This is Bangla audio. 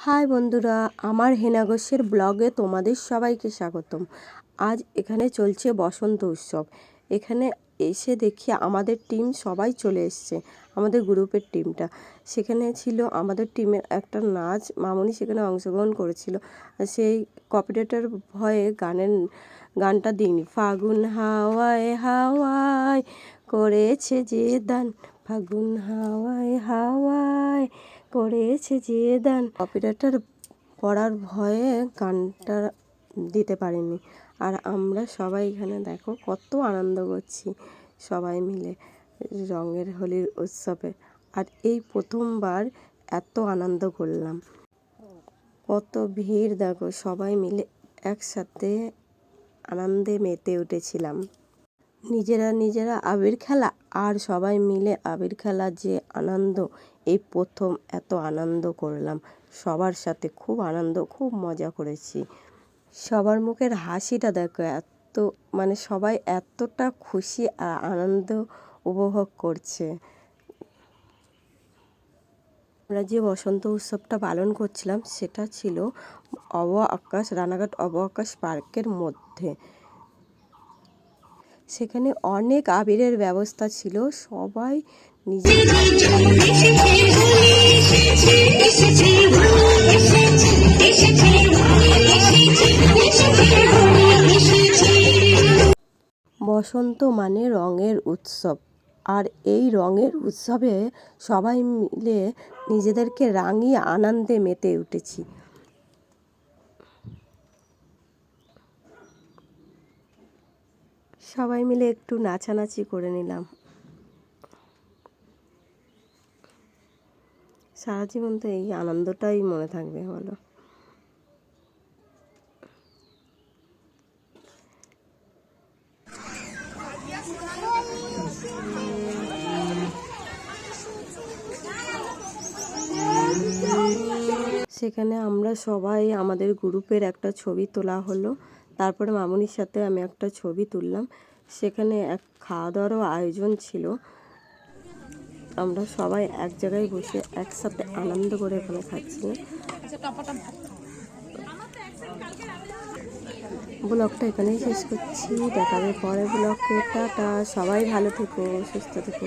হাই বন্ধুরা, আমার হেনা ঘোষের ব্লগে তোমাদের সবাইকে স্বাগতম। আজ এখানে চলছে বসন্ত উৎসব। এখানে এসে দেখি আমাদের টিম সবাই চলে এসছে, আমাদের গ্রুপের টিমটা। সেখানে ছিল আমাদের টিমের একটা নাচ, মামনি সেখানে অংশগ্রহণ করেছিল। সেই কপিরাইটের ভয়ে গানটা দিইনি। ফাগুন হাওয়ায় হাওয়ায় করেছে যে দান, ফাগুন হাওয়ায় হাওয়ায় করেছে যে দান। কপিরাইটার পড়ার ভয়ে গানটা দিতে পারিনি। আর আমরা সবাই এখানে দেখো কত আনন্দ করছি সবাই মিলে রঙের হোলির উৎসবে। আর এই প্রথমবার এত আনন্দ করলাম। কত ভিড় দেখো, সবাই মিলে একসাথে আনন্দে মেতে উঠেছিলাম। নিজেরা আবির খেলা আর সবাই মিলে আবির খেলার যে আনন্দ, এই প্রথম এত আনন্দ করলাম সবার সাথে। খুব আনন্দ, খুব মজা করেছি। সবার মুখের হাসিটা দেখো, এত সবাই এতটা খুশি আর আনন্দ উপভোগ করছে। আমরা যে বসন্ত উৎসবটা পালন করছিলাম সেটা ছিল রানাঘাট অব আকাশ পার্কের মধ্যে। সেখানে অনেক আবিরের ব্যবস্থা ছিল। সবাই বসন্ত মানে রঙের উৎসব। আর এই রঙের উৎসবে সবাই মিলে নিজেদেরকে রাঙিয়ে আনন্দে মেতে উঠেছি। সবাই মিলে একটু নাচানাচি করে নিলাম। সারা জীবন তো এই আনন্দটাই মনে থাকবে বলো। সেখানে আমরা সবাই আমাদের গ্রুপের একটা ছবি তোলা হলো। তারপরে মামনির সাথে আমি একটা ছবি তুললাম। সেখানে খাওয়া দাওয়ারও আয়োজন ছিল। আমরা সবাই এক জায়গায় বসে একসাথে আনন্দ করে এখানে খাচ্ছিলাম। ব্লগটা এখানেই শেষ করছি। দেখা হবে পরের ব্লগে। টাটা, সবাই ভালো থেকো, সুস্থ থেকো।